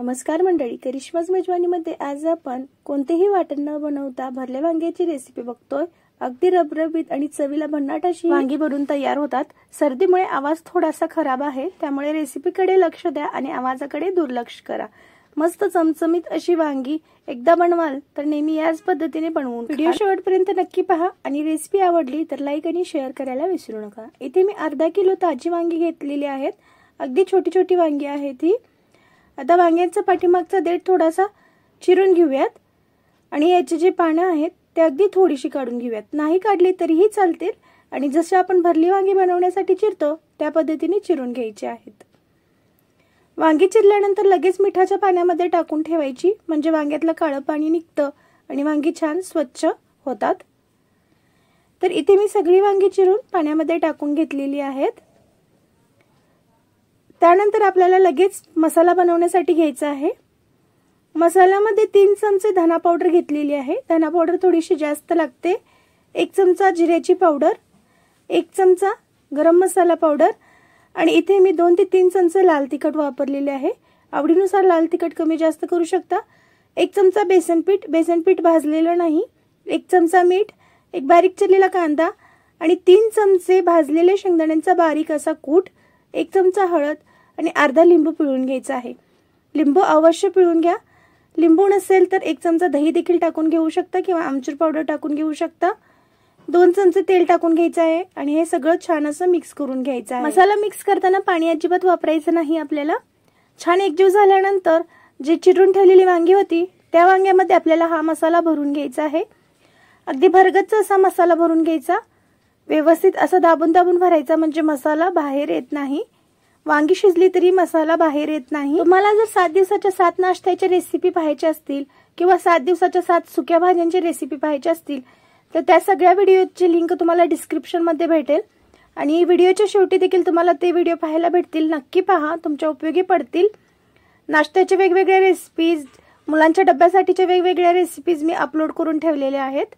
नमस्कार मंडळी, करिश्माज मेजवानीमध्ये आज आपण कोणतेही वाटण न बनवता भरल्या वांग्याची रेसिपी बघतोय। अगदी रबरबीत आणि चवीला भन्नाट अशी वांगी बनवून तयार होतात। सर्दीमुळे आवाज थोडासा खराब आहे, त्यामुळे रेसिपीकडे लक्ष द्या आणि आवाजाकडे दुर्लक्ष करा। मस्त चमचमीत अशी वांगी एकदा बनवाल तर नेहमी याच पद्धतीने बनवून व्हिडिओ शेवटपर्यंत नक्की पहा आणि रेसिपी आवडली तर लाईक आणि शेअर करायला विसरू नका। इथे मी अर्धा किलो ताजी वांगी घेतलेली आहेत। अगदी छोटी छोटी वांगी आहेत ही। आता वांग्यांचा पाठीमागचा देठ थोडासा चिरून घेऊयात आणि याचे जे पानं आहेत ते अगदी थोडीशी काढून घेऊयात। नाही काढली तरीही चालतील आणि जसे आपण भरली वांगी बनवण्यासाठी चिरतो त्या पद्धतीने चिरून घ्यायची आहेत। वांगी चिरल्यानंतर लगेच मिठाच्या पाण्यामध्ये टाकून ठेवायची, म्हणजे वांग्यातलं काळं पाणी निघतं आणि वांगी छान स्वच्छ होतात। तर इथे मी सगळी वांगी चिरून पाण्यामध्ये टाकून घेतलेली आहेत। त्यानंतर आपल्याला लगेच मसाला बनवण्यासाठी घ्यायचा आहे। मसाल्यामध्ये 3 चमचे धना पावडर घेतलेली आहे। धना पावडर थोडीशी जास्त लागते। 1 चमचा जिऱ्याची पावडर, 1 चमचा गरम मसाला पावडर आणि इथे मी 2 ते 3 चमचे लाल तिखट वापरलेले आहे। आवडीनुसार लाल तिखट कमी जास्त करू शकता। 1 चमचा बेसन पीठ भाजलेलं नाही, 1 चमचा मीठ, एक बारीक चिरलेला कांदा आणि 3 चमचे भाजलेले शेंगदाण्यांचा बारीक असा कूट, 1 चमचा हळद आणि अर्धा लिंबू पिळून घ्यायचा आहे। लिंबू अवश्य पिळून घ्या। लिंबू नसेल तर 1 चमचा दही देखील टाकून घेऊ शकता किंवा आमचूर पावडर टाकून घेऊ शकता। 2 चमचे तेल टाकून घ्यायचं आहे आणि हे सगळं छान असं मिक्स करून घ्यायचं आहे। मसाला मिक्स करताना पाणी अजिबात वापरायचं नाही आपल्याला। छान एकजीव झाल्यानंतर जे चिरून ठेवलेली वांगी होती त्या वांग्यामध्ये आपल्याला हा मसाला भरून घ्यायचा आहे। अगदी भरगच्च असा मसाला भरून घ्यायचा। व्यवस्थित असं दाबून दाबून भरायचा, म्हणजे मसाला बाहेर येत नाही। वांगी शिजली तरी मसाला बाहेर येत नाही। तुम्हाला जर 7 दिवसाच्या 7 नाश्त्याच्या रेसिपी पाहायच्या असतील किंवा 7 दिवसाच्या 7 सुक्या भाज्यांची रेसिपी पाहायची असतील तर त्या सगळ्या व्हिडिओची लिंक तुम्हाला डिस्क्रिप्शन मध्ये भेटेल आणि व्हिडिओच्या शेवटी देखील तुम्हाला ते व्हिडिओ पाहायला भेटतील। नक्की पहा, तुमच्या उपयोगी पडतील। नाश्त्याच्या वेगवेगळ्या रेसिपीज, मुलांच्या डब्यासाठीच्या वेगवेगळ्या रेसिपीज मी अपलोड करून ठेवलेल्या आहेत।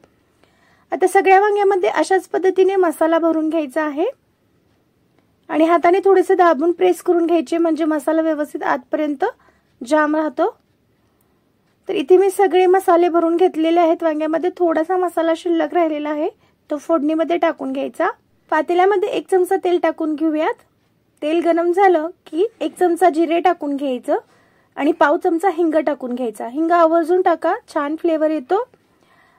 आता सगळ्या वांग्यामध्ये अशाच पद्धतीने मसाला भरून घ्यायचा आहे आणि हाताने थोडेसे दाबून प्रेस करून घ्यायचे, म्हणजे मसाला व्यवस्थित आतपर्यंत जाम राहतो। तर इथे मी सगळे मसाले भरून घेतलेले आहेत। वांग्यामध्ये थोडासा मसाला शिल्लक राहिलेला आहे, तो फोडणीमध्ये टाकून घ्यायचा। पातेल्यामध्ये 1 चमचा तेल टाकून घेऊयात। तेल गरम झालं की 1 चमचा जिरे टाकून घ्यायचं आणि पाव चमचा हिंग टाकून घ्यायचा। हिंग आवर्जून टाका, छान फ्लेवर येतो।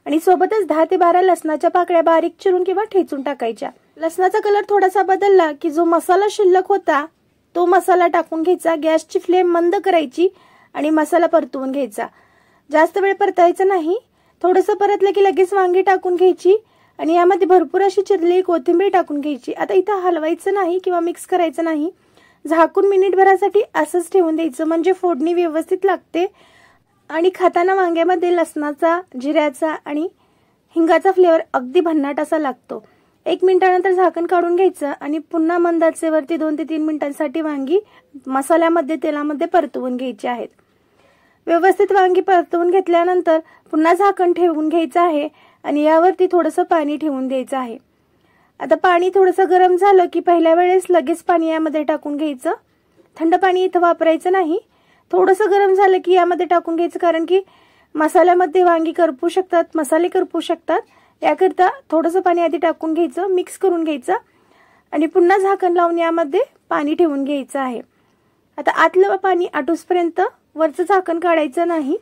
आणि सोबतच 10 ते 12 लसणाच्या पाकळ्या बारीक चिरून किंवा ठेचून टाकायच्या। लसणाचा कलर थोडासा बदलला की जो मसाला शिल्लक होता तो मसाला टाकून घ्यायचा। गॅसची फ्लेम मंद करायची आणि मसाला परतवून घ्यायचा। जास्त वेळ परतायचा नाही। थोडंसं परतलं की लगेच वांगी टाकून घ्यायची आणि यामध्ये भरपूर अशी चिरलेली कोथिंबीर टाकून घ्यायची। आता इथं हलवायचं नाही किंवा मिक्स करायचं नाही। झाकून मिनिटभरासाठी असंच ठेवून द्यायचं, म्हणजे फोडणी व्यवस्थित लागते आणि खाताना वांग्यामध्ये लसणाचा, जिऱ्याचा आणि हिंगाचा फ्लेवर अगदी भन्नाट असा लागतो। 1 मिनिटानंतर झाकण काढून घ्यायचं आणि पुन्हा मंद आचेवरती 2 ते 3 मिनिटांसाठी वांगी मसाल्यामध्ये, तेलामध्ये परतवून घ्यायची आहेत। व्यवस्थित वांगी परतवून घेतल्यानंतर पुन्हा झाकण ठेवून घ्यायचं आहे आणि यावरती थोडंसं पाणी ठेवून द्यायचं आहे। आता पाणी थोडंसं गरम झालं की पहिल्या वेळेस लगेच पाणी यामध्ये टाकून घ्यायचं। थंड पाणी इथं वापरायचं नाही। थोडंसं गरम झालं की यामध्ये टाकून घ्यायचं, कारण की मसाल्यामध्ये वांगी करपू शकतात, मसाले करपू शकतात। याकरता थोडंसं पाणी आधी टाकून घ्यायचं, मिक्स करून घ्यायचं आणि पुन्हा झाकण लावून यामध्ये पाणी ठेवून घ्यायचं आहे। आता आतलं पाणी आटूसपर्यंत वरचं झाकण काढायचं नाही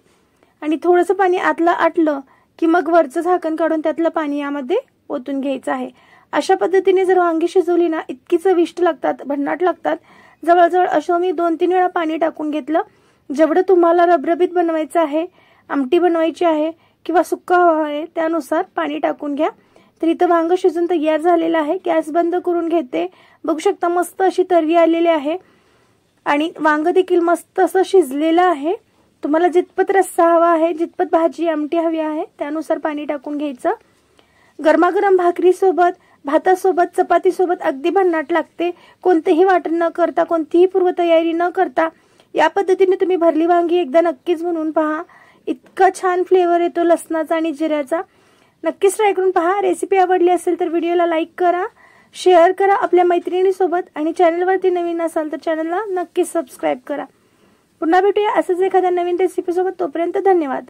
आणि थोडंसं पाणी आतलं आटलं की मग वरचं झाकण काढून त्यातलं पाणी यामध्ये ओतून घ्यायचं आहे। अशा पद्धतीने जर वांगी शिजवली ना इतकी चविष्ट लागतात, भन्नाट लागतात। जवळजवळ असं मी 2-3 वेळा पाणी टाकून घेतलं। जेवढं तुम्हाला रबरबीत बनवायचं आहे, आमटी बनवायची आहे किंवा सुक्का हवा आहे त्यानुसार पाणी टाकून घ्या। तर इथं वांग शिजून तयार झालेलं आहे। गॅस बंद करून घेते। बघू शकता मस्त अशी तर्री आलेली आहे आणि वांग देखील मस्त असं शिजलेलं आहे। तुम्हाला जितपत रस्सा हवा आहे, जितपत भाजी आमटी हवी आहे त्यानुसार पाणी टाकून घ्यायचं। गरमागरम भाकरी सोबत, भातासोबत, चपातीसोबत अगदी भन्नाट लागते। कोणतेही वाटण न करता, कोणतीही पूर्वतयारी न करता या पद्धतीने तुम्ही भरली वांगी एकदा नक्कीच बनवून पहा। इतका छान फ्लेवर येतो लसणाचा आणि जिऱ्याचा। नक्कीच ट्राय करून पहा। रेसिपी आवडली असेल तर व्हिडिओला लाईक करा, शेअर करा आपल्या मैत्रिणींसोबत आणि चॅनलवरती नवीन असाल तर चॅनलला नक्की सबस्क्राइब करा। पुन्हा भेटूया असंच एखाद्या नवीन रेसिपीसोबत. तोपर्यंत धन्यवाद.